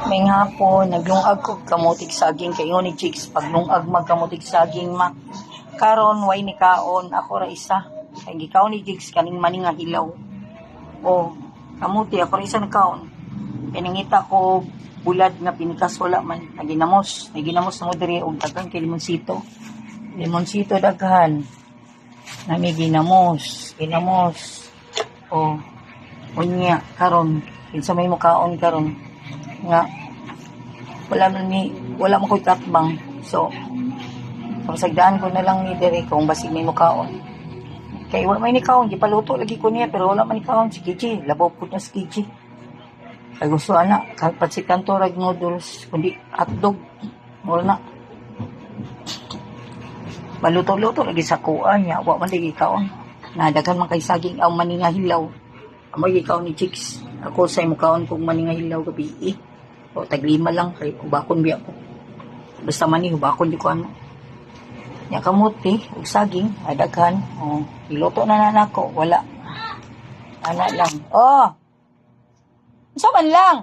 May hapon, naglungag ko kamutig saging kay ni chicks. Pag lungag magkamutig saging ma. Karon way ni kaon ako ra isa. Kay gikaon ni chicks kaning maning nga hilaw. O kamuti ako ra isa nagkaon. Kay nangita ko bulad nga pinikas wala man. Naginamos mo diri og daghan kay limonsito. Limonsito daghan. Nami ginamos. O unya karon kinsa may mukaon karon nga wala mo ko'y katbang. So pagsagdaan ko na lang ni diri kung basig may mukaon. Kay wala may nikaon, gipaluto lagi ko niya pero wala man nikaon si Kiji. Labaw po na si Kiji. Kay gusto ana, kalpat si kantorag noodles, kundi hotdog. Wala na. Maluto-luto lagi sa kuan niya, wa man lagi kaon. Nadaghan man kay saging aw maninga hilaw. Amoy ikaw ni chicks. Ako sa mukaon kung maninga hilaw gabi. O taglima lang kay ubakon biya ko. Basta man ni ubakon di ko ano. Nya kamuti ug saging adaghan. O iluto na nako wala. Ana lang. Oh. Unsa man lang?